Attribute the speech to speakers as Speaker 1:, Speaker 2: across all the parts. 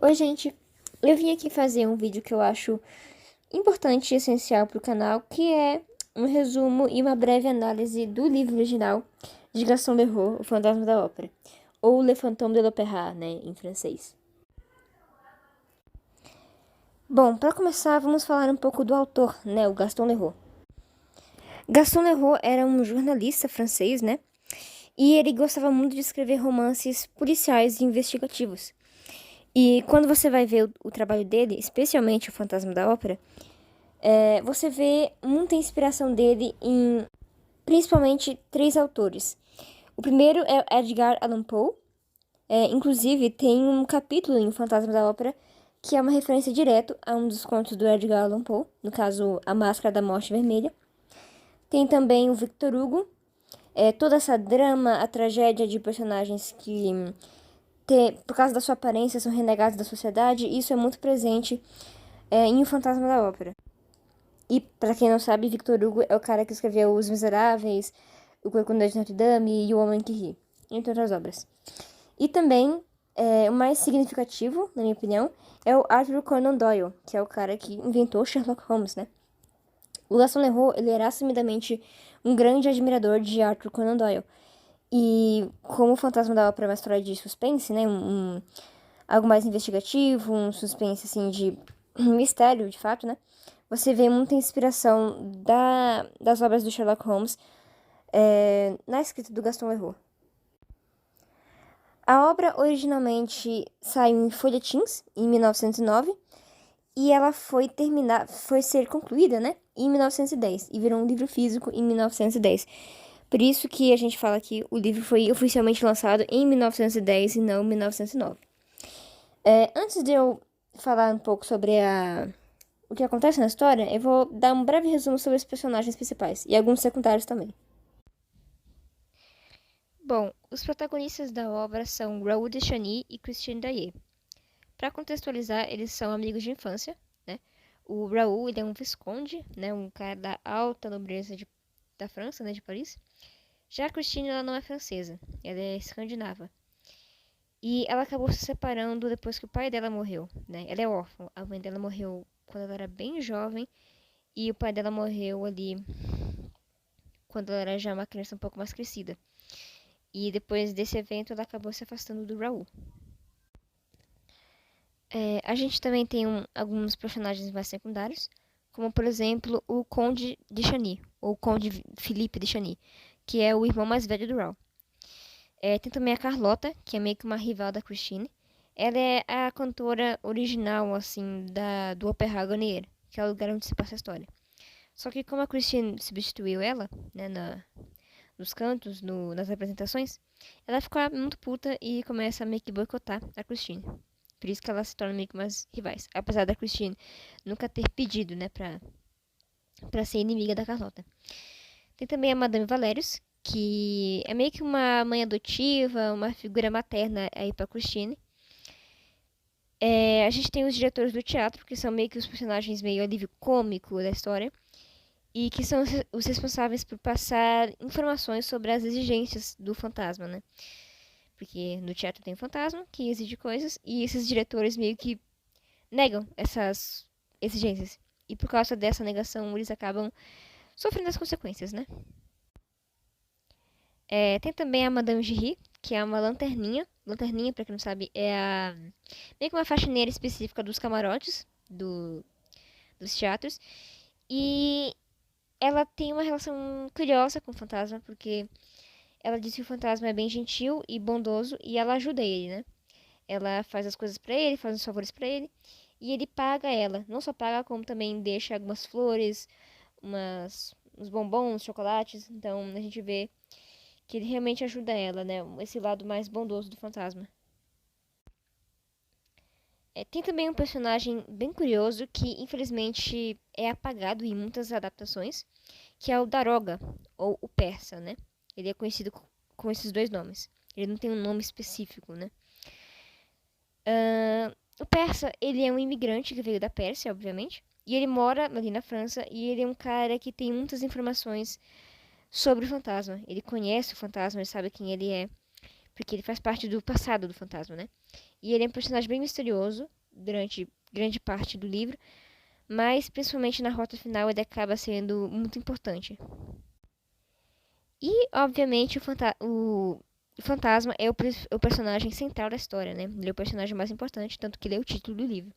Speaker 1: Oi, gente. Eu vim aqui fazer um vídeo que eu acho importante e essencial para o canal, que é um resumo e uma breve análise do livro original de Gaston Leroux, O Fantasma da Ópera, ou Le Fantôme de l'Opéra, né, em francês. Bom, para começar, vamos falar um pouco do autor, né, o Gaston Leroux. Gaston Leroux era um jornalista francês, né, e ele gostava muito de escrever romances policiais e investigativos. E quando você vai ver o trabalho dele, especialmente O Fantasma da Ópera, você vê muita inspiração dele em principalmente três autores. O primeiro é Edgar Allan Poe. Inclusive, tem um capítulo em O Fantasma da Ópera que é uma referência direto a um dos contos do Edgar Allan Poe, no caso, A Máscara da Morte Vermelha. Tem também o Victor Hugo. Toda essa drama, a tragédia de personagens que, por causa da sua aparência, são renegados da sociedade. Isso é muito presente em O Fantasma da Ópera. E, pra quem não sabe, Victor Hugo é o cara que escreveu Os Miseráveis, O Corcunda de Notre Dame e O Homem que Ri, entre outras obras. E também, o mais significativo, na minha opinião, é o Arthur Conan Doyle, que é o cara que inventou Sherlock Holmes, né? O Gaston Leroux, ele era assumidamente um grande admirador de Arthur Conan Doyle. E como o Fantasma da Ópera é uma história de suspense, né? Algo mais investigativo, um suspense, assim, de mistério, de fato, né? Você vê muita inspiração das obras do Sherlock Holmes na escrita do Gaston Leroux. A obra originalmente saiu em folhetins, em 1909, e ela foi ser concluída, né, em 1910, e virou um livro físico em 1910. Por isso que a gente fala que o livro foi oficialmente lançado em 1910 e não em 1909. Antes de eu falar um pouco sobre o que acontece na história, eu vou dar um breve resumo sobre os personagens principais e alguns secundários também. Bom, os protagonistas da obra são Raoul de Chagny e Christine Daae. Para contextualizar, eles são amigos de infância, né? O Raoul, ele é um visconde, né? Um cara da alta nobreza da França, né? De Paris. Já a Christine, ela não é francesa, ela é escandinava. E ela acabou se separando depois que o pai dela morreu, né? Ela é órfã. A mãe dela morreu quando ela era bem jovem e o pai dela morreu ali quando ela era já uma criança um pouco mais crescida. E depois desse evento, ela acabou se afastando do Raoul. A gente também tem alguns personagens mais secundários, como por exemplo o Conde de Chagny, ou Conde Philippe de Chagny, que é o irmão mais velho do Raoul. Tem também a Carlota, que é meio que uma rival da Christine. Ela é a cantora original, assim, do Opéra Garnier, que é o lugar onde se passa a história. Só que como a Christine substituiu ela, né, nos cantos, nas apresentações, ela fica muito puta e começa a meio que boicotar a Christine. Por isso que ela se torna meio que umas rivais. Apesar da Christine nunca ter pedido, né, pra ser inimiga da Carlota. Tem também a Madame Valérius, que é meio que uma mãe adotiva, uma figura materna aí pra Christine. A gente tem os diretores do teatro, que são meio que os personagens meio alívio cômico da história. E que são os responsáveis por passar informações sobre as exigências do fantasma, né? Porque no teatro tem um fantasma que exige coisas e esses diretores meio que negam essas exigências. E por causa dessa negação, eles acabam sofrendo as consequências, né? Tem também a Madame Giry, que é uma lanterninha. Lanterninha, pra quem não sabe, meio que uma faxineira específica dos camarotes dos teatros. E ela tem uma relação curiosa com o fantasma, porque ela diz que o fantasma é bem gentil e bondoso e ela ajuda ele, né? Ela faz as coisas pra ele, faz os favores pra ele e ele paga ela. Não só paga, como também deixa algumas flores, uns bombons, chocolates. Então a gente vê que ele realmente ajuda ela, né? Esse lado mais bondoso do fantasma. Tem também um personagem bem curioso que infelizmente é apagado em muitas adaptações, que é o Daroga, ou o Persa, né? Ele é conhecido com esses dois nomes. Ele não tem um nome específico, né? O Persa, ele é um imigrante que veio da Pérsia, obviamente. E ele mora ali na França. E ele é um cara que tem muitas informações sobre o fantasma. Ele conhece o fantasma, ele sabe quem ele é. porque ele faz parte do passado do fantasma, né? E ele é um personagem bem misterioso durante grande parte do livro, mas principalmente na rota final ele acaba sendo muito importante. E, obviamente, o fantasma é o personagem central da história, né? Ele é o personagem mais importante, tanto que ele é o título do livro.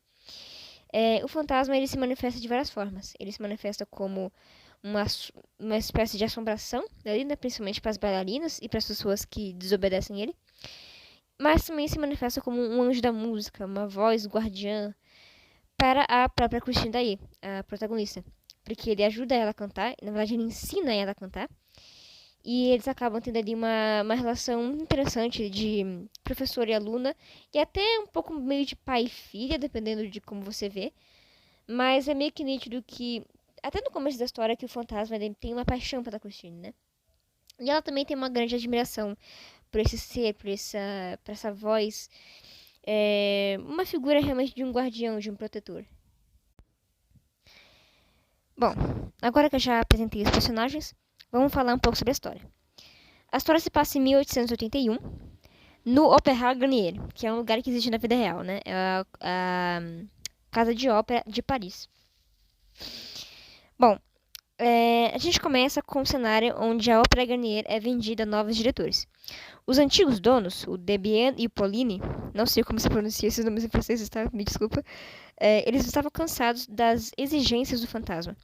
Speaker 1: O fantasma ele se manifesta de várias formas. Ele se manifesta como uma espécie de assombração, né? Principalmente para as bailarinas e para as pessoas que desobedecem ele. Mas também se manifesta como um anjo da música, uma voz guardiã para a própria Christine Daae, a protagonista. Porque ele ajuda ela a cantar, na verdade ele ensina ela a cantar. E eles acabam tendo ali uma relação interessante de professor e aluna, e até um pouco meio de pai e filha, dependendo de como você vê. Mas é meio que nítido que, até no começo da história, que o fantasma ele tem uma paixão pela Christine, né? E ela também tem uma grande admiração por esse ser, por essa voz. Uma figura realmente de um guardião, de um protetor. Bom, agora que eu já apresentei os personagens, vamos falar um pouco sobre a história. A história se passa em 1881, no Opéra Garnier, que é um lugar que existe na vida real, né? É a Casa de Ópera de Paris. Bom, a gente começa com um cenário onde a Ópera Garnier é vendida a novos diretores. Os antigos donos, o Debian e o Pauline, não sei como se pronuncia esses nomes em francês, tá? Me desculpa. Eles estavam cansados das exigências do fantasma.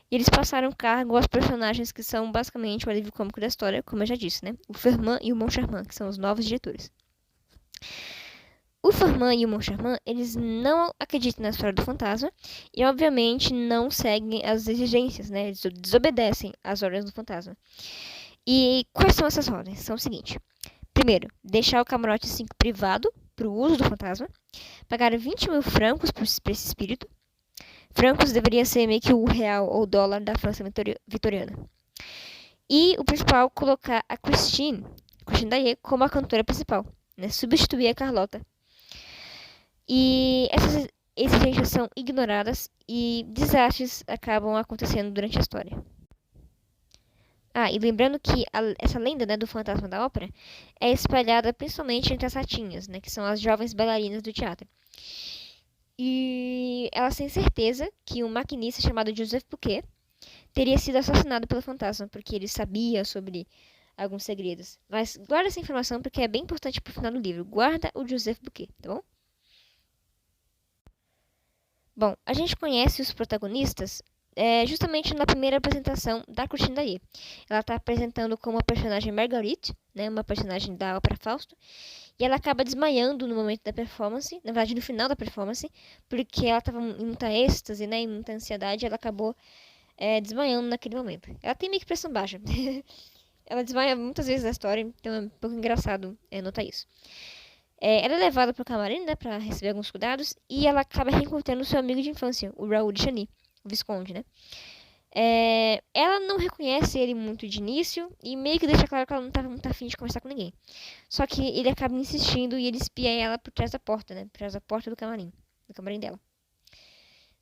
Speaker 1: E eles passaram cargo aos personagens que são basicamente o alívio cômico da história, como eu já disse, né? O Fermat e o Moncharmin, que são os novos diretores. O Fermat e o Moncharmin, eles não acreditam na história do fantasma e, obviamente, não seguem as exigências, né? Eles desobedecem às ordens do fantasma. E quais são essas ordens? São o seguinte. Primeiro, deixar o camarote 5 privado para o uso do fantasma. Pagar 20 mil francos para esse espírito. Francos deveria ser meio que o real ou dólar da França vitoriana. E o principal, colocar a Christine Daae como a cantora principal, né? Substituir a Carlota. E essas exigências são ignoradas e desastres acabam acontecendo durante a história. E lembrando que essa lenda, né, do fantasma da ópera é espalhada principalmente entre as ratinhas, né, que são as jovens bailarinas do teatro. E elas têm certeza que um maquinista chamado Joseph Bouquet teria sido assassinado pelo fantasma, porque ele sabia sobre alguns segredos. Mas guarda essa informação porque é bem importante pro final do livro. Guarda o Joseph Bouquet, tá bom? Bom, a gente conhece os protagonistas justamente na primeira apresentação da Christine Daae. Ela está apresentando como a personagem Marguerite, né, uma personagem da ópera Fausto, e ela acaba desmaiando no momento da performance, na verdade no final da performance, porque ela estava em muita êxtase, né, em muita ansiedade, ela acabou desmaiando naquele momento. Ela tem meio que pressão baixa. Ela desmaia muitas vezes na história, então é um pouco engraçado notar isso. Ela é levada para o camarim, né, para receber alguns cuidados, e ela acaba reencontrando seu amigo de infância, o Raoul de Chany, o Visconde, né? Ela não reconhece ele muito de início e meio que deixa claro que ela não estava muito afim de conversar com ninguém. Só que ele acaba insistindo e ele espia ela por trás da porta, né? Por trás da porta do camarim dela.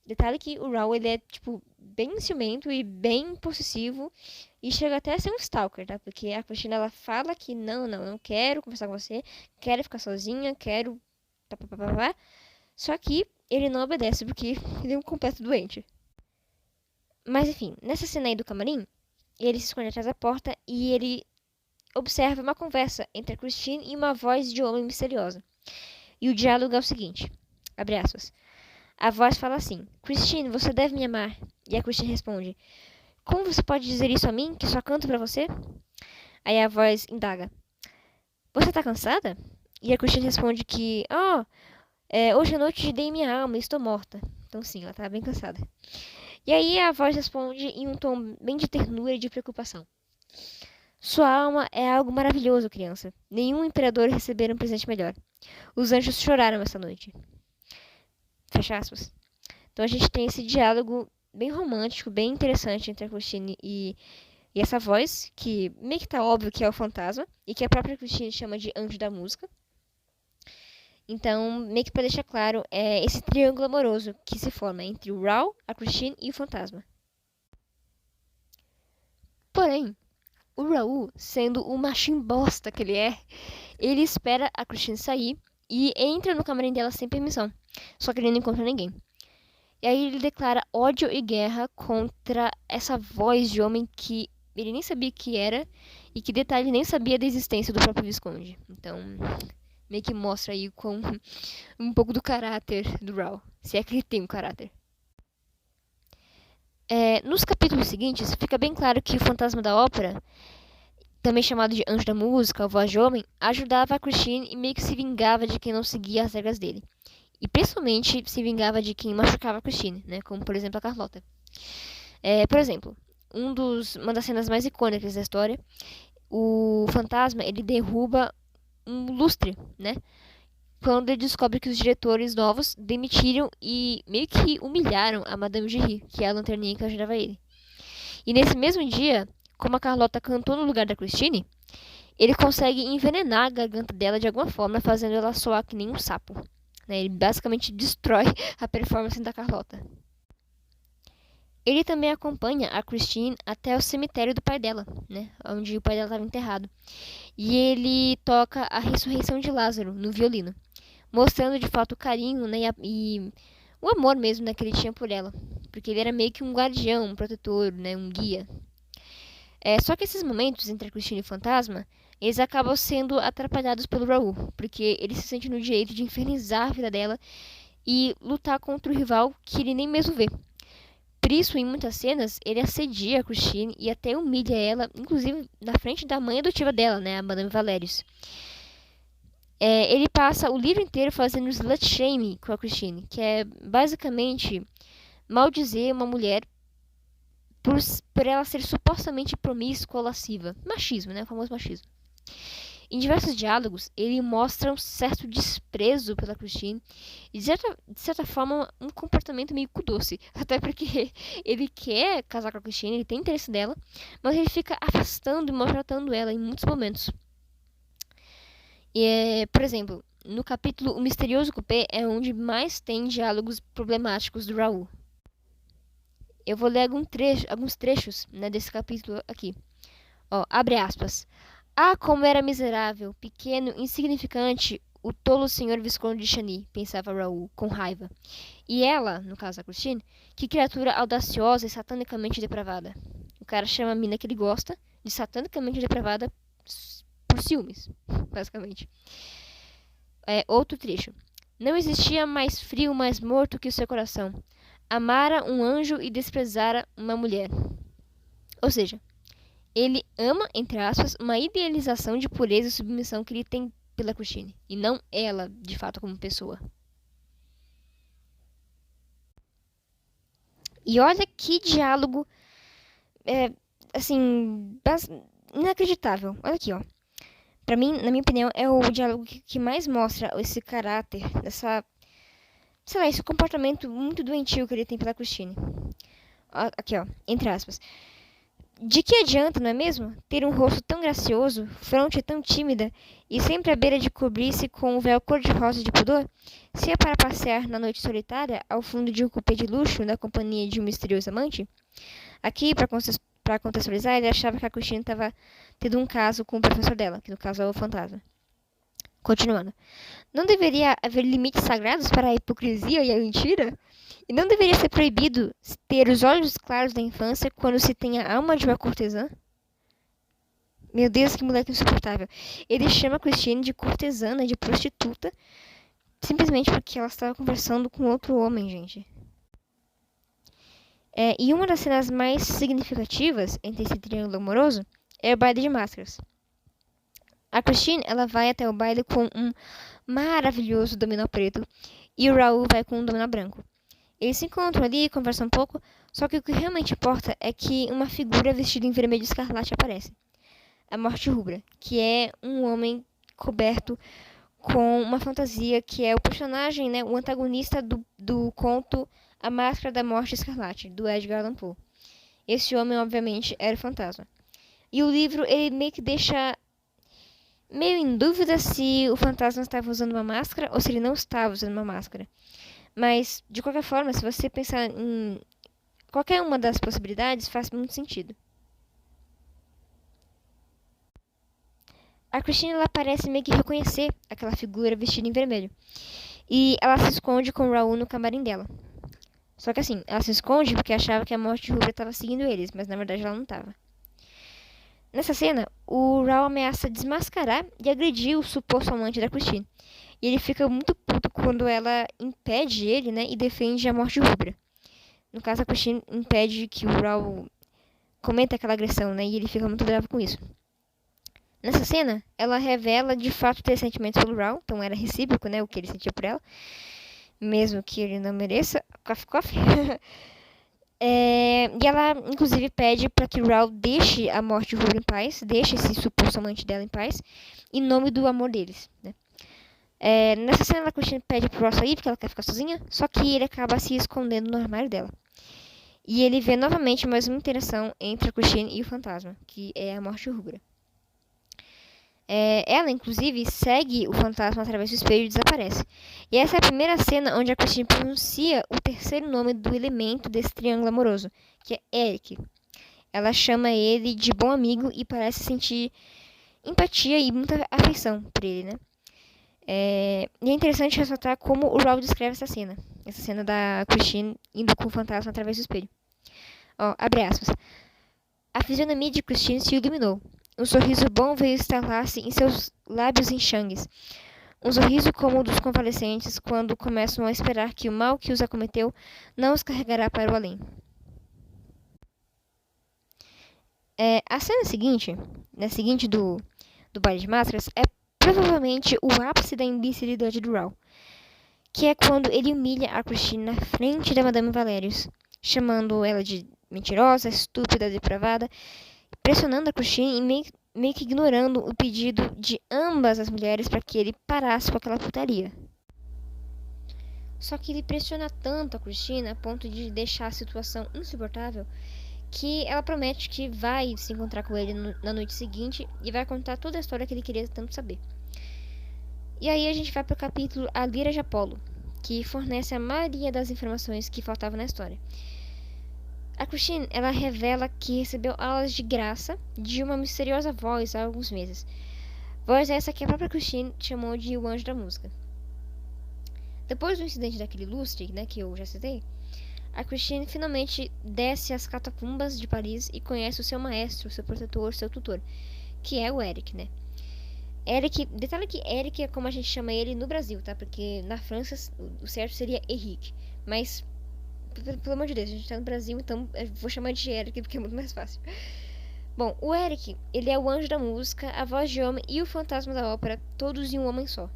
Speaker 1: Detalhe que o Raoul, ele é, tipo, bem ciumento e bem possessivo e chega até a ser um stalker, tá? Porque a Cristina, ela fala que não quero conversar com você, quero ficar sozinha, quero... Só que ele não obedece porque ele é um completo doente. Mas enfim, nessa cena aí do camarim, ele se esconde atrás da porta e ele observa uma conversa entre a Christine e uma voz de homem misteriosa. E o diálogo é o seguinte, abre aspas. A voz fala assim, Christine, você deve me amar. E a Christine responde, como você pode dizer isso a mim, que só canto pra você? Aí a voz indaga, você tá cansada? E a Christine responde que, hoje à noite te dei minha alma e estou morta. Então sim, ela tá bem cansada. E aí a voz responde em um tom bem de ternura e de preocupação. Sua alma é algo maravilhoso, criança. Nenhum imperador recebera um presente melhor. Os anjos choraram essa noite. Fecha aspas. Então a gente tem esse diálogo bem romântico, bem interessante entre a Christine e essa voz, que meio que tá óbvio que é o fantasma, e que a própria Christine chama de anjo da música. Então, meio que pra deixar claro, é esse triângulo amoroso que se forma entre o Raoul, a Christine e o fantasma. Porém, o Raoul, sendo o machinho bosta que ele é, Ele espera a Christine sair e entra no camarim dela sem permissão. Só que ele não encontra ninguém. E aí ele declara ódio e guerra contra essa voz de homem que ele nem sabia que era e que, detalhe, nem sabia da existência do próprio Visconde. Então, meio que mostra aí com um pouco do caráter do Raoul, se é que ele tem um caráter. Nos capítulos seguintes, fica bem claro que o fantasma da ópera, também chamado de Anjo da Música, ou Voz de Homem, ajudava a Christine e meio que se vingava de quem não seguia as regras dele. E principalmente se vingava de quem machucava a Christine, né? Como, por exemplo, a Carlota. Por exemplo, uma das cenas mais icônicas da história, o fantasma, ele derruba um lustre, né? Quando ele descobre que os diretores novos demitiram e meio que humilharam a Madame Giry, que é a lanterninha que ajudava ele. E nesse mesmo dia, como a Carlota cantou no lugar da Christine, ele consegue envenenar a garganta dela de alguma forma, fazendo ela soar que nem um sapo. Ele basicamente destrói a performance da Carlota. Ele também acompanha a Christine até o cemitério do pai dela, né, onde o pai dela estava enterrado. E ele toca a ressurreição de Lázaro no violino, mostrando de fato o carinho, né, e o amor mesmo, né, que ele tinha por ela. Porque ele era meio que um guardião, um protetor, né, um guia. Só que esses momentos entre a Christine e o fantasma, eles acabam sendo atrapalhados pelo Raoul, porque ele se sente no direito de infernizar a vida dela e lutar contra o rival que ele nem mesmo vê. Por isso, em muitas cenas, ele assedia a Christine e até humilha ela, inclusive na frente da mãe adotiva dela, né, a Madame Valérius. Ele passa o livro inteiro fazendo slut shaming com a Christine, que é basicamente maldizer uma mulher por ela ser supostamente promíscua ou lasciva. Machismo, né, o famoso machismo. Em diversos diálogos, ele mostra um certo desprezo pela Christine e, de certa forma, um comportamento meio doce. Até porque ele quer casar com a Christine, ele tem interesse dela, mas ele fica afastando e maltratando ela em muitos momentos. Por exemplo, no capítulo O Misterioso Coupé é onde mais tem diálogos problemáticos do Raoul. Eu vou ler alguns trechos, né, desse capítulo aqui. Abre aspas. Ah, como era miserável, pequeno, insignificante, o tolo senhor Visconde de Chany, pensava Raoul, com raiva. E ela, no caso a Christine, que criatura audaciosa e satanicamente depravada. O cara chama a mina que ele gosta de satanicamente depravada por ciúmes, basicamente. Outro trecho. Não existia mais frio, mais morto que o seu coração. Amara um anjo e desprezara uma mulher. Ou seja, ele ama, entre aspas, uma idealização de pureza e submissão que ele tem pela Christine, e não ela, de fato, como pessoa. E olha que diálogo, assim, inacreditável. Olha aqui, ó. Pra mim, na minha opinião, é o diálogo que mais mostra esse caráter, esse comportamento muito doentio que ele tem pela Christine. Aqui, ó, entre aspas. De que adianta, não é mesmo? Ter um rosto tão gracioso, fronte tão tímida, e sempre à beira de cobrir-se com um véu cor-de-rosa de pudor? Se é para passear na noite solitária, ao fundo de um cupê de luxo, na companhia de um misterioso amante? Aqui, para contextualizar, ele achava que a Christine estava tendo um caso com o professor dela, que no caso é o fantasma. Continuando. Não deveria haver limites sagrados para a hipocrisia e a mentira? E não deveria ser proibido ter os olhos claros da infância quando se tem a alma de uma cortesã? Meu Deus, que moleque insuportável. Ele chama a Christine de cortesana, de prostituta, simplesmente porque ela estava conversando com outro homem, gente. E uma das cenas mais significativas entre esse triângulo amoroso é o baile de máscaras. A Christine, ela vai até o baile com um maravilhoso dominó preto e o Raoul vai com um dominó branco. Eles se encontram ali, conversam um pouco, só que o que realmente importa é que uma figura vestida em vermelho escarlate aparece. A Morte Rubra, que é um homem coberto com uma fantasia que é o personagem, né, o antagonista do conto A Máscara da Morte Escarlate, do Edgar Allan Poe. Esse homem, obviamente, era o fantasma. E o livro, ele meio que deixa meio em dúvida se o fantasma estava usando uma máscara ou se ele não estava usando uma máscara. Mas, de qualquer forma, se você pensar em qualquer uma das possibilidades, faz muito sentido. a Christine ela parece meio que reconhecer aquela figura vestida em vermelho. E ela se esconde com o Raul no camarim dela. Só que assim, ela se esconde porque achava que a morte rubra estava seguindo eles, mas na verdade ela não estava. Nessa cena, o Raul ameaça desmascarar e agredir o suposto amante da Christine. E ele fica muito puto quando ela impede ele, né, e defende a morte rubra. No caso, a Christine impede que o Raul cometa aquela agressão, né, e ele fica muito bravo com isso. Nessa cena, ela revela de fato ter sentimentos pelo Raul, então era recíproco, né, o que ele sentia por ela, mesmo que ele não mereça. Coffee, coffee. E ela, inclusive, pede para que o Raul deixe a morte rubra em paz, deixe esse suposto amante dela em paz, em nome do amor deles, né. Nessa cena, a Christine pede pro Raul sair porque ela quer ficar sozinha, só que ele acaba se escondendo no armário dela. E ele vê novamente mais uma interação entre a Christine e o fantasma, que é a morte rubra. Ela, inclusive, segue o fantasma através do espelho e desaparece. E essa é a primeira cena onde a Christine pronuncia o terceiro nome do elemento desse triângulo amoroso, que é Eric. Ela chama ele de bom amigo e parece sentir empatia e muita afeição por ele, né? E é interessante ressaltar como o Raul descreve essa cena da Christine indo com o fantasma através do espelho. Abre aspas. A fisionomia de Christine se iluminou. Um sorriso bom veio instalar-se em seus lábios enxangues. Um sorriso como o dos convalescentes quando começam a esperar que o mal que os acometeu não os carregará para o além. A cena seguinte, do baile de máscaras, é provavelmente o ápice da imbecilidade do Raul, que é quando ele humilha a Christine na frente da Madame Valérius, chamando ela de mentirosa, estúpida, depravada, pressionando a Christine e meio que ignorando o pedido de ambas as mulheres para que ele parasse com aquela putaria. Só que ele pressiona tanto a Christine a ponto de deixar a situação insuportável que ela promete que vai se encontrar com ele na noite seguinte e vai contar toda a história que ele queria tanto saber. E aí a gente vai para o capítulo A Lira de Apolo, que fornece a maioria das informações que faltavam na história. A Christine, ela revela que recebeu aulas de graça de uma misteriosa voz há alguns meses. Voz essa que a própria Christine chamou de o anjo da música. Depois do incidente daquele lustre, né, que eu já citei, a Christine finalmente desce às catacumbas de Paris e conhece o seu maestro, seu protetor, seu tutor, que é o Eric, né? Eric, detalhe que Eric é como a gente chama ele no Brasil, tá? Porque na França o certo seria Henrique, mas pelo amor de Deus, a gente tá no Brasil, então eu vou chamar de Eric porque é muito mais fácil. Bom, o Eric, ele é o anjo da música, a voz de homem e o fantasma da ópera, todos em um homem só.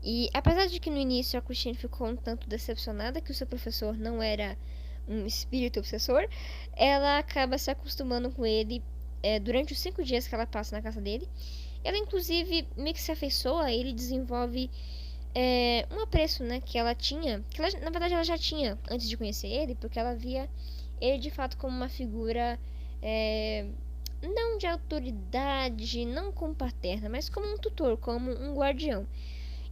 Speaker 1: E apesar de que no início a Christine ficou um tanto decepcionada que o seu professor não era um espírito obsessor, ela acaba se acostumando com ele durante os 5 dias que ela passa na casa dele. Ela inclusive meio que se afeiçoa a ele e desenvolve um apreço, né, que ela tinha, na verdade ela já tinha antes de conhecer ele, porque ela via ele de fato como uma figura não de autoridade, não como paterna, mas como um tutor, como um guardião.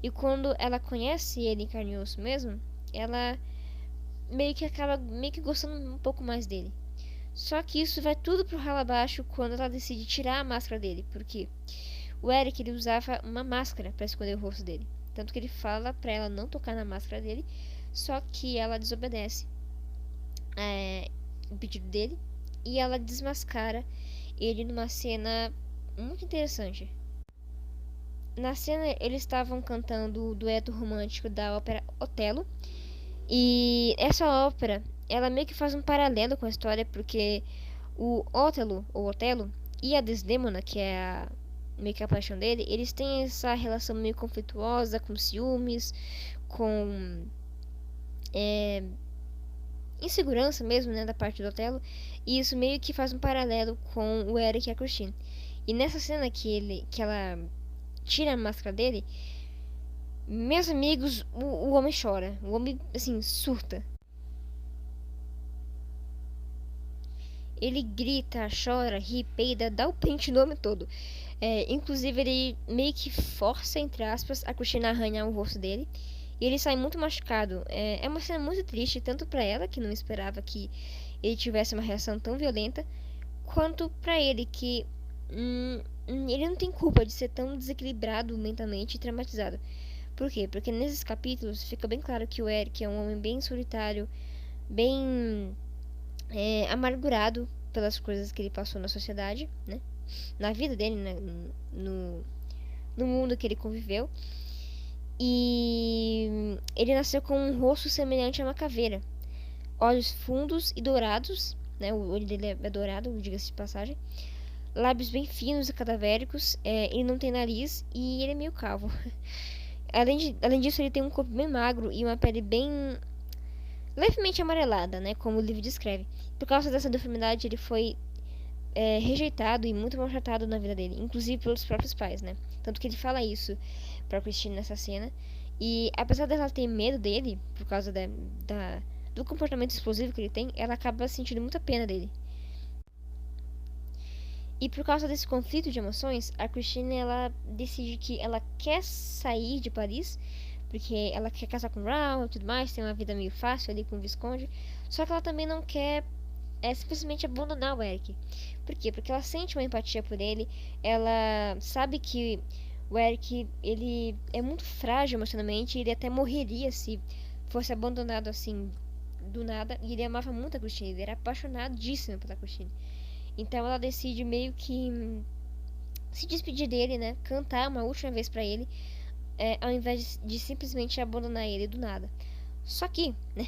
Speaker 1: E quando ela conhece ele em carne e osso mesmo, ela meio que acaba gostando um pouco mais dele. Só que isso vai tudo pro ralo abaixo quando ela decide tirar a máscara dele, porque o Eric ele usava uma máscara para esconder o rosto dele. Tanto que ele fala pra ela não tocar na máscara dele, só que ela desobedece o pedido dele e ela desmascara ele numa cena muito interessante. Na cena eles estavam cantando o dueto romântico da ópera Otelo, e essa ópera ela meio que faz um paralelo com a história, porque o Ótelo, ou Otelo, e a Desdemona, que é meio que a paixão dele, eles têm essa relação meio conflituosa, com ciúmes, com insegurança mesmo, né, da parte do Otelo, e isso meio que faz um paralelo com o Eric e a Christine. E nessa cena que ela tira a máscara dele, meus amigos, o homem chora. O homem, assim, surta. Ele grita, chora, ri, peida, dá o pente no homem todo. Inclusive, ele meio que força, entre aspas, a Christine a arranhar o rosto dele. E ele sai muito machucado. É uma cena muito triste, tanto pra ela, que não esperava que ele tivesse uma reação tão violenta, quanto pra ele, que ele não tem culpa de ser tão desequilibrado mentalmente e traumatizado. Por quê? Porque nesses capítulos fica bem claro que o Eric é um homem bem solitário, bem amargurado pelas coisas que ele passou na sociedade, né? Na vida dele, né? no mundo que ele conviveu. E ele nasceu com um rosto semelhante a uma caveira, olhos fundos e dourados, né? O olho dele é dourado, diga-se de passagem. Lábios bem finos e cadavéricos, ele não tem nariz e ele é meio calvo. Além disso, ele tem um corpo bem magro e uma pele bem levemente amarelada, né? Como o livro descreve. Por causa dessa deformidade, ele foi rejeitado e muito maltratado na vida dele, inclusive pelos próprios pais, né? Tanto que ele fala isso pra Christine nessa cena. E apesar dela ter medo dele, por causa do comportamento explosivo que ele tem, ela acaba sentindo muita pena dele. E por causa desse conflito de emoções, a Christine, ela decide que ela quer sair de Paris, porque ela quer casar com o Raoul e tudo mais, ter uma vida meio fácil ali com o Visconde. Só que ela também não quer simplesmente abandonar o Eric. Por quê? Porque ela sente uma empatia por ele, ela sabe que o Eric, ele é muito frágil emocionalmente, ele até morreria se fosse abandonado assim, do nada, e ele amava muito a Christine, ele era apaixonadíssimo pela Christine. Então ela decide meio que se despedir dele, né? Cantar uma última vez pra ele, ao invés de simplesmente abandonar ele do nada. Só que, né,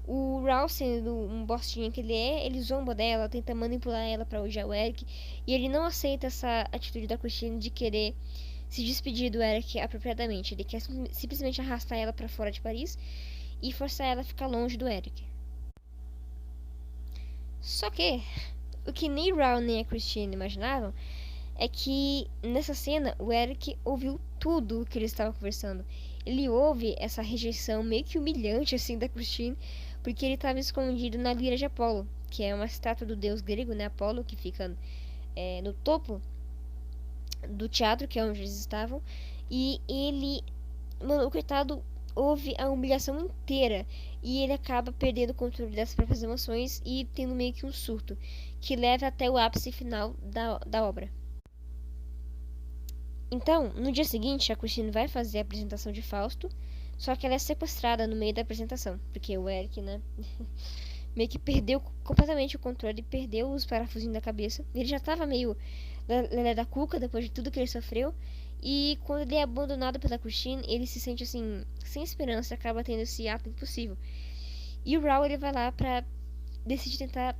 Speaker 1: o Raoul, sendo um bostinha que ele zomba dela, tenta manipular ela pra odiar o Eric, e ele não aceita essa atitude da Christine de querer se despedir do Eric apropriadamente. Ele quer simplesmente arrastar ela pra fora de Paris e forçar ela a ficar longe do Eric. Só que o que nem Raoul nem a Christine imaginavam é que nessa cena o Eric ouviu tudo o que eles estavam conversando. Ele ouve essa rejeição meio que humilhante assim da Christine, porque ele estava escondido na lira de Apolo, que é uma estátua do deus grego, né, Apolo, que fica no topo do teatro, que é onde eles estavam. E ele, mano, o coitado ouve a humilhação inteira e ele acaba perdendo o controle das próprias emoções e tendo meio que um surto, que leva até o ápice final da obra. Então, no dia seguinte, a Christine vai fazer a apresentação de Fausto, só que ela é sequestrada no meio da apresentação, porque o Eric, né, meio que perdeu completamente o controle, perdeu os parafusinhos da cabeça. Ele já tava meio lelé da cuca depois de tudo que ele sofreu, e quando ele é abandonado pela Christine, ele se sente assim, sem esperança, acaba tendo esse ato impossível. E o Raoul, ele vai lá pra decidir tentar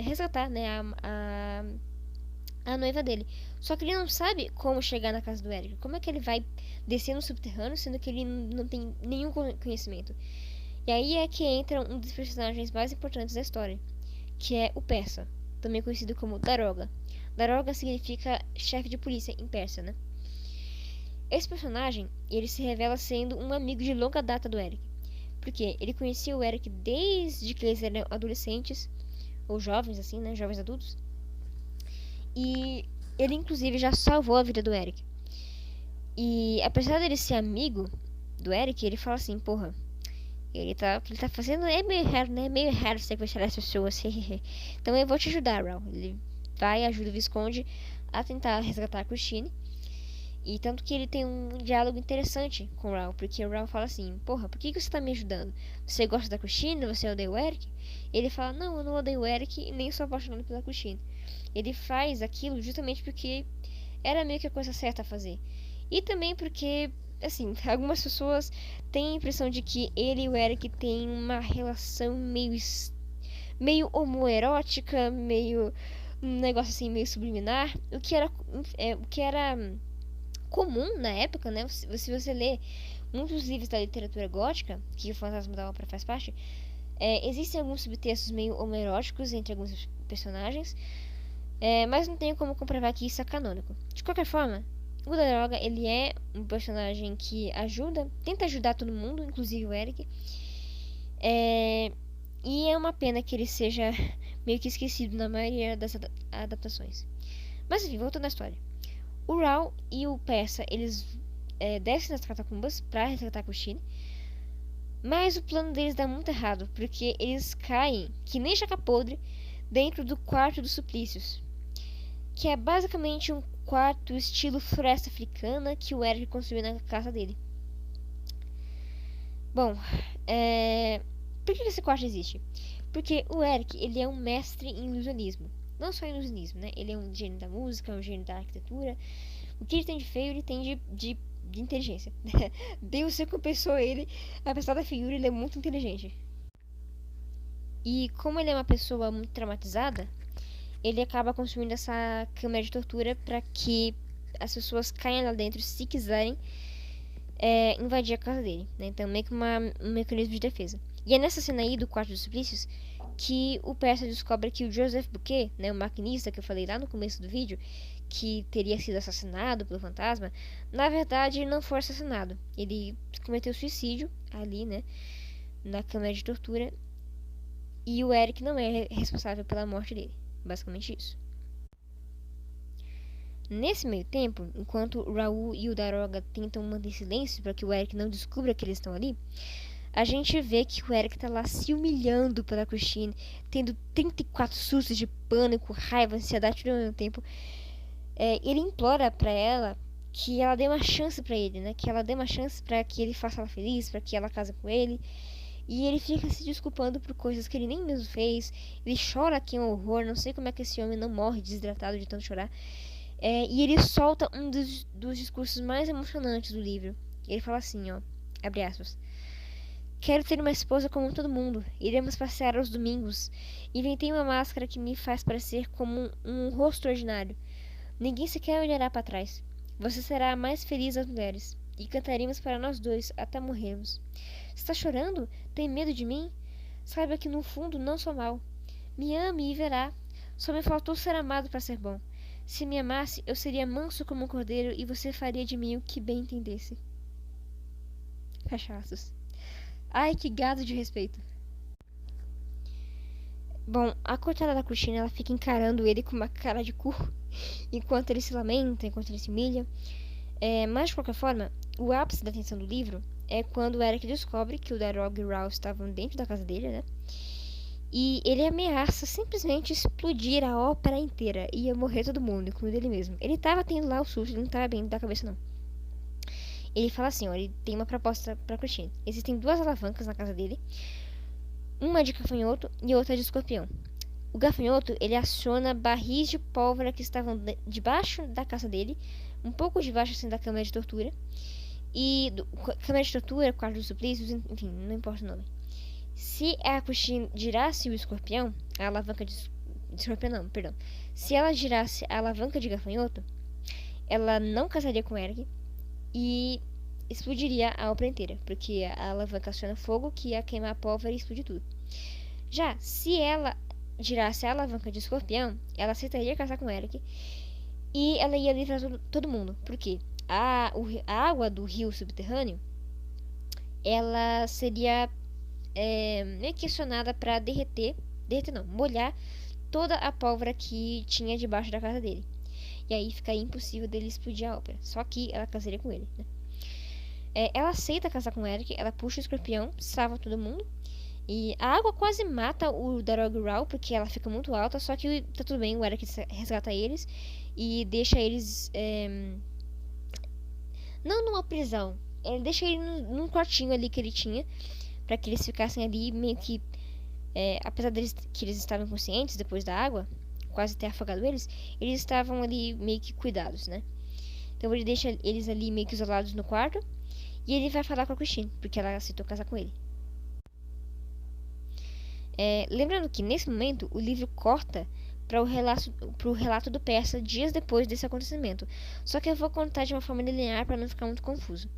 Speaker 1: resgatar, né, a noiva dele. Só que ele não sabe como chegar na casa do Eric. Como é que ele vai descer no subterrâneo, sendo que ele não tem nenhum conhecimento? E aí é que entra um dos personagens mais importantes da história, que é o Persa, também conhecido como Daroga. Daroga significa chefe de polícia em persa, né? Esse personagem, ele se revela sendo um amigo de longa data do Eric. Porque ele conhecia o Eric desde que eles eram adolescentes, ou jovens assim, né? Jovens adultos. E ele inclusive já salvou a vida do Eric. E apesar dele ser amigo do Eric, ele fala assim, porra, o que ele tá fazendo é meio errado, né? É meio errado sequestrar as pessoas. Então eu vou te ajudar, Raoul. Ele vai e ajuda o Visconde a tentar resgatar a Christine. E tanto que ele tem um diálogo interessante com o Raoul, porque o Raoul fala assim, porra, por que você tá me ajudando? Você gosta da Christine? Você odeia o Eric? Ele fala, não, eu não odeio o Eric e nem sou apaixonado pela Christine. Ele faz aquilo justamente porque era meio que a coisa certa a fazer. E também porque, assim, algumas pessoas têm a impressão de que ele e o Eric têm uma relação meio homoerótica, meio um negócio assim, meio subliminar, o que era comum na época, né? Se você lê muitos livros da literatura gótica, que o Fantasma da Ópera faz parte, existem alguns subtextos meio homoeróticos entre alguns personagens, mas não tenho como comprovar que isso é canônico. De qualquer forma, o Daroga, ele é um personagem que tenta ajudar todo mundo, inclusive o Eric. E é uma pena que ele seja meio que esquecido na maioria das adaptações. Mas enfim, voltando à história. O Raoul e o Persa, eles descem nas catacumbas pra resgatar a Christine. Mas o plano deles dá muito errado, porque eles caem, que nem jaca podre, dentro do quarto dos suplícios, que é basicamente um quarto estilo floresta africana que o Eric construiu na casa dele. Bom, por que esse quarto existe? Porque o Eric, ele é um mestre em ilusionismo. Não só em ilusionismo, né? Ele é um gênio da música, um gênio da arquitetura. O que ele tem de feio, ele tem de inteligência. Deus recompensou ele, apesar da figura, ele é muito inteligente. E como ele é uma pessoa muito traumatizada, ele acaba construindo essa câmara de tortura para que as pessoas caiam lá dentro se quiserem invadir a casa dele, né? Então meio que um mecanismo de defesa. E é nessa cena aí do quarto dos suplícios que o Percy descobre que o Joseph Buquet, né, o maquinista que eu falei lá no começo do vídeo, que teria sido assassinado pelo fantasma, na verdade ele não foi assassinado. Ele cometeu suicídio ali, né, na câmara de tortura, e o Eric não é responsável pela morte dele. Basicamente isso. Nesse meio tempo, enquanto o Raul e o Daroga tentam manter silêncio para que o Eric não descubra que eles estão ali, a gente vê que o Eric tá lá se humilhando pela Christine, tendo 34 sustos de pânico, raiva, ansiedade tudo ao mesmo tempo. Ele implora pra ela que ela dê uma chance pra ele, né? Que ela dê uma chance pra que ele faça ela feliz, pra que ela case com ele. E ele fica se desculpando por coisas que ele nem mesmo fez. Ele chora aqui um horror. Não sei como é que esse homem não morre desidratado de tanto chorar. E ele solta um dos discursos mais emocionantes do livro. Ele fala assim, ó, abre aspas: quero ter uma esposa como todo mundo. Iremos passear aos domingos. Inventei uma máscara que me faz parecer como um rosto ordinário. Ninguém sequer olhará para trás. Você será a mais feliz das mulheres. E cantaremos para nós dois até morrermos. Está chorando? Tem medo de mim? Saiba que no fundo não sou mau. Me ame e verá. Só me faltou ser amado para ser bom. Se me amasse, eu seria manso como um cordeiro e você faria de mim o que bem entendesse. Fecha aspas. Ai, que gado de respeito. Bom, a coitada da Cristina, ela fica encarando ele com uma cara de cu, enquanto ele se lamenta, enquanto ele se humilha. Mas, de qualquer forma, o ápice da tensão do livro é quando o Eric descobre que o Darog e o Raul estavam dentro da casa dele, né? E ele ameaça simplesmente explodir a ópera inteira. Ia morrer todo mundo, incluindo ele mesmo. Ele tava tendo lá o susto, ele não tava bem da cabeça, não. Ele fala assim, ó, ele tem uma proposta pra Christine. Existem 2 alavancas na casa dele. Uma de gafanhoto e outra de escorpião. O gafanhoto, ele aciona barris de pólvora que estavam debaixo da casa dele. Um pouco debaixo, assim, da câmara de tortura. Câmara de tortura, quarto dos suplícios, enfim, não importa o nome. Se a Christine girasse o escorpião, a alavanca de escorpião não, perdão. Se ela girasse a alavanca de gafanhoto, ela não casaria com Eric e explodiria a obra inteira, porque a alavanca aciona fogo que ia queimar a pólvora e explodir tudo. Já, se ela girasse a alavanca de escorpião, ela aceitaria casar com Eric e ela ia livrar todo mundo, porque a água do rio subterrâneo, ela seria meio que acionada para molhar toda a pólvora que tinha debaixo da casa dele. E aí ficaria impossível dele explodir a ópera. Só que ela casaria com ele, né? Ela aceita casar com o Eric, ela puxa o escorpião, salva todo mundo. E a água quase mata o Darog e o Raul, porque ela fica muito alta, só que tá tudo bem, o Eric resgata eles e deixa eles não numa prisão, ele deixa ele num quartinho ali que ele tinha, pra que eles ficassem ali meio que apesar deles que eles estavam conscientes depois da água, quase ter afogado eles estavam ali meio que cuidados, né? Então ele deixa eles ali meio que isolados no quarto e ele vai falar com a Christine, porque ela aceitou casar com ele. Lembrando que nesse momento o livro corta para o relato do Persa dias depois desse acontecimento. Só que eu vou contar de uma forma linear para não ficar muito confuso.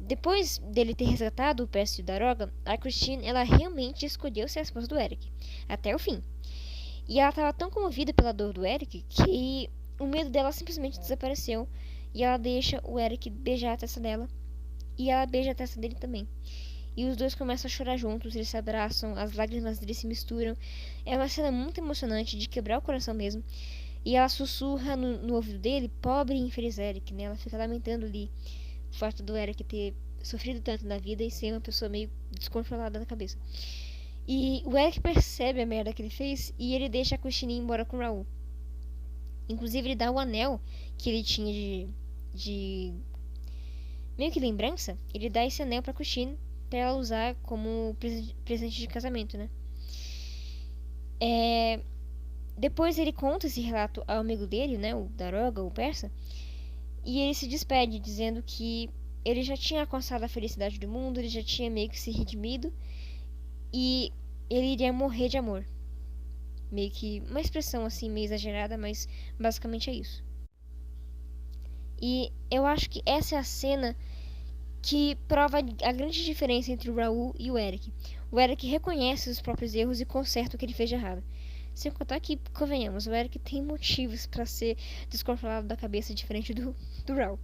Speaker 1: Depois dele ter resgatado o Persa e o Daroga, a Christine, ela realmente escolheu ser a esposa do Eric, até o fim. E ela estava tão comovida pela dor do Eric que o medo dela simplesmente desapareceu. E ela deixa o Eric beijar a testa dela. E ela beija a testa dele também. E os dois começam a chorar juntos, eles se abraçam, as lágrimas deles se misturam. É uma cena muito emocionante, de quebrar o coração mesmo. E ela sussurra no ouvido dele, pobre e infeliz Eric, né? Ela fica lamentando ali o fato do Eric ter sofrido tanto na vida e ser uma pessoa meio descontrolada na cabeça. E o Eric percebe a merda que ele fez e ele deixa a Christine ir embora com o Raul. Inclusive, ele dá o anel que ele tinha de meio que lembrança. Ele dá esse anel pra Christine pra ela usar como presente de casamento, né? Depois ele conta esse relato ao amigo dele, né? O Daroga, o persa. E ele se despede dizendo que ele já tinha alcançado a felicidade do mundo, ele já tinha meio que se redimido e ele iria morrer de amor. Meio que uma expressão assim meio exagerada, mas basicamente é isso. E eu acho que essa é a cena que prova a grande diferença entre o Raul e o Eric. O Eric reconhece os próprios erros e conserta o que ele fez de errado. Sem contar que, convenhamos, o Eric tem motivos para ser descontrolado da cabeça diferente do Raul.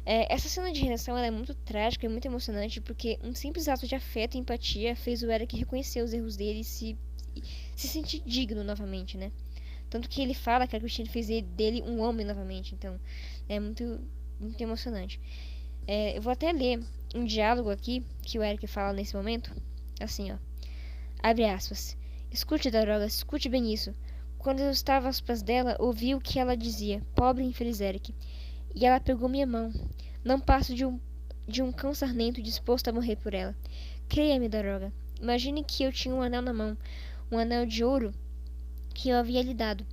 Speaker 1: Essa cena de redenção é muito trágica e muito emocionante porque um simples ato de afeto e empatia fez o Eric reconhecer os erros dele e se sentir digno novamente, né? Tanto que ele fala que a Christine fez dele um homem novamente, então é muito, muito emocionante. Eu vou até ler um diálogo aqui que o Eric fala nesse momento, assim, ó. Abre aspas. Escute, Daroga, escute bem isso. Quando eu estava aos pés dela, ouvi o que ela dizia. Pobre e infeliz Eric. E ela pegou minha mão. Não passo de um cão sarnento disposto a morrer por ela. Creia-me, Daroga. Imagine que eu tinha um anel na mão. Um anel de ouro que eu havia lhe dado.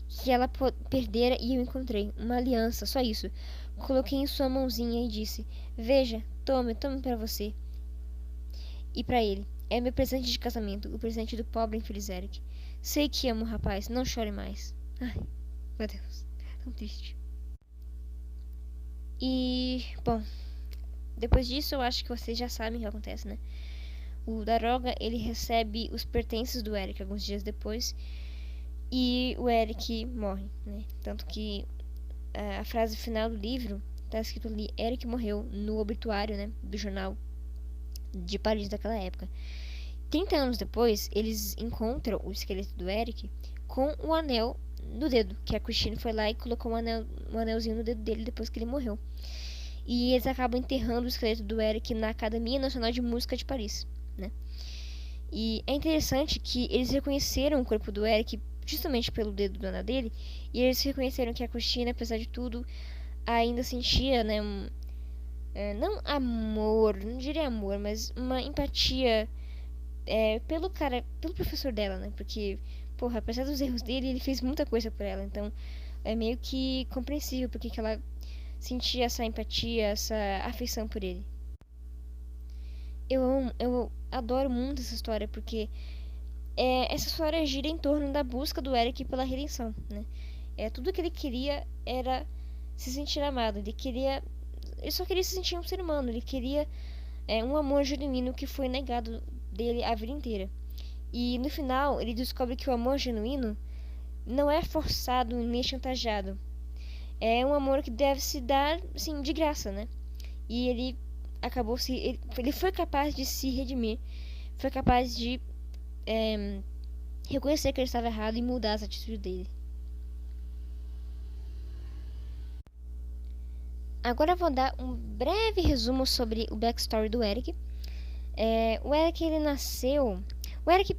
Speaker 1: Que ela perdera e eu encontrei. Uma aliança, só isso. Coloquei em sua mãozinha e disse: Veja, tome para você. E para ele. É meu presente de casamento, o presente do pobre infeliz Eric. Sei que amo o rapaz, não chore mais. Ai, meu Deus, tão triste. E, bom, depois disso eu acho que vocês já sabem o que acontece, né? O Daroga, ele recebe os pertences do Eric alguns dias depois e o Eric morre, né? Tanto que a frase final do livro tá escrito ali: Eric morreu, no obituário, né, do jornal de Paris daquela época. 30 anos depois, eles encontram o esqueleto do Eric com o anel no dedo, que a Christine foi lá e colocou um anelzinho no dedo dele depois que ele morreu. E eles acabam enterrando o esqueleto do Eric na Academia Nacional de Música de Paris, né? E é interessante que eles reconheceram o corpo do Eric justamente pelo dedo do anel dele, e eles reconheceram que a Christine, apesar de tudo, ainda sentia, né, não amor, não diria amor, mas uma empatia pelo professor dela, né? Porque, porra, apesar dos erros dele, ele fez muita coisa por ela. Então, é meio que compreensível porque que ela sentia essa empatia, essa afeição por ele. Eu adoro muito essa história porque essa história gira em torno da busca do Eric pela redenção, né? Tudo que ele queria era se sentir amado. Ele só queria se sentir um ser humano. Ele queria um amor genuíno que foi negado dele a vida inteira. E no final ele descobre que o amor genuíno não é forçado nem chantageado. É um amor que deve se dar, assim, de graça, né? E ele foi capaz de se redimir, foi capaz de reconhecer que ele estava errado e mudar as atitudes dele. Agora eu vou dar um breve resumo sobre o backstory do Eric. O Eric, ele nasceu... O Eric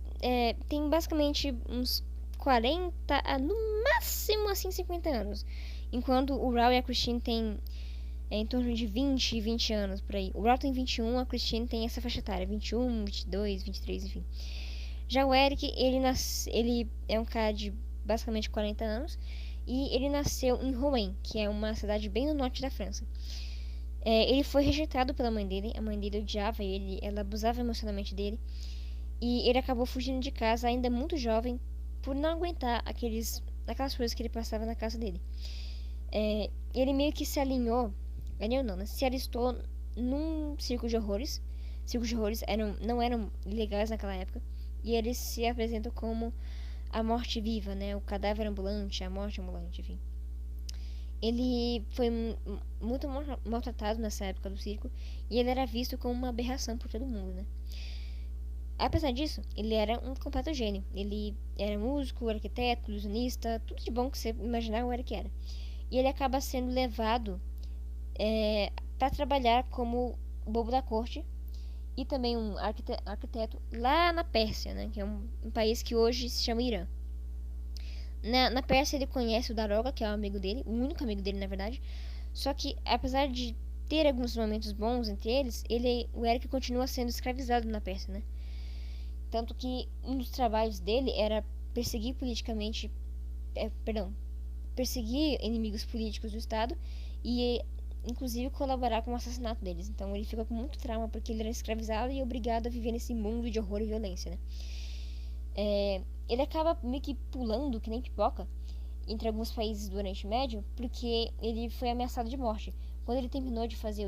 Speaker 1: tem basicamente uns 40, no máximo, assim, 50 anos. Enquanto o Raul e a Christine têm em torno de 20 e 20 anos, por aí. O Raul tem 21, a Christine tem essa faixa etária, 21, 22, 23, enfim. Já o Eric, ele é um cara de basicamente 40 anos. E ele nasceu em Rouen, que é uma cidade bem no norte da França. Ele foi rejeitado pela mãe dele. A mãe dele odiava ele, ela abusava emocionalmente dele. E ele acabou fugindo de casa ainda muito jovem por não aguentar aquelas coisas que ele passava na casa dele. Ele meio que se alinhou não, né? Se alistou num circo de horrores. Circos de horrores não eram legais naquela época. E eles se apresentam como a morte viva, né? O cadáver ambulante, a morte ambulante, enfim. Ele foi muito maltratado nessa época do circo e ele era visto como uma aberração por todo mundo, né? Apesar disso, ele era um completo gênio. Ele era músico, arquiteto, ilusionista, tudo de bom que você imaginar o Eric era. E ele acaba sendo levado para trabalhar como bobo da corte e também um arquiteto lá na Pérsia, né? Que é um país que hoje se chama Irã. Na Pérsia ele conhece o Daroga, que é o amigo dele, o único amigo dele, na verdade. Só que, apesar de ter alguns momentos bons entre eles, o Eric continua sendo escravizado na Pérsia, né? Tanto que um dos trabalhos dele era perseguir politicamente, perseguir inimigos políticos do Estado e, inclusive, colaborar com o assassinato deles. Então ele fica com muito trauma porque ele era escravizado e obrigado a viver nesse mundo de horror e violência, né? Ele acaba meio que pulando, que nem pipoca, entre alguns países do Oriente Médio, porque ele foi ameaçado de morte. Quando ele terminou de fazer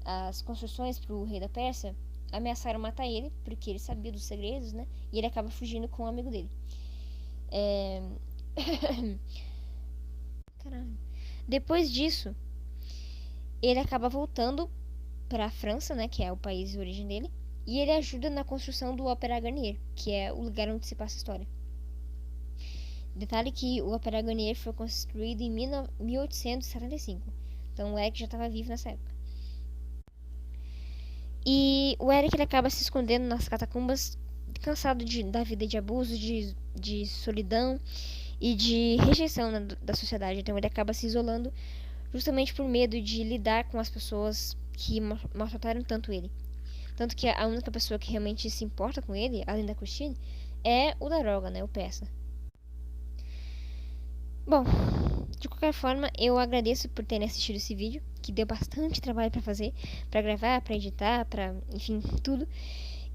Speaker 1: as construções para o rei da Pérsia, ameaçaram matar ele, porque ele sabia dos segredos, né? E ele acaba fugindo com um amigo dele. Caralho. Depois disso, ele acaba voltando para a França, né? Que é o país de origem dele. E ele ajuda na construção do Opéra Garnier, que é o lugar onde se passa a história. Detalhe que o Opéra Garnier foi construído em 1875. Então o Eric já estava vivo nessa época. E o Eric ele acaba se escondendo nas catacumbas, cansado da vida de abuso, de solidão e de rejeição da sociedade. Então ele acaba se isolando justamente por medo de lidar com as pessoas que maltrataram tanto ele. Tanto que a única pessoa que realmente se importa com ele, além da Christine, é o Daroga, né? O Persa. Bom, de qualquer forma, eu agradeço por terem assistido esse vídeo, que deu bastante trabalho pra fazer, pra gravar, pra editar, pra, enfim, tudo.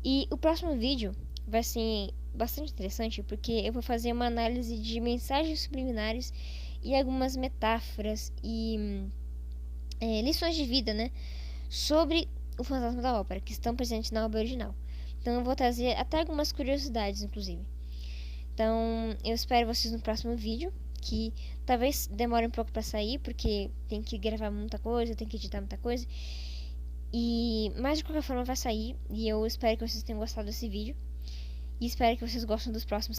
Speaker 1: E o próximo vídeo vai ser bastante interessante, porque eu vou fazer uma análise de mensagens subliminares e algumas metáforas e lições de vida, né? Sobre o fantasma da ópera, que estão presentes na obra original. Então eu vou trazer até algumas curiosidades, inclusive. Então eu espero vocês no próximo vídeo, que talvez demore um pouco pra sair, porque tem que gravar muita coisa, tem que editar muita coisa. Mas de qualquer forma vai sair, e eu espero que vocês tenham gostado desse vídeo. E espero que vocês gostem dos próximos.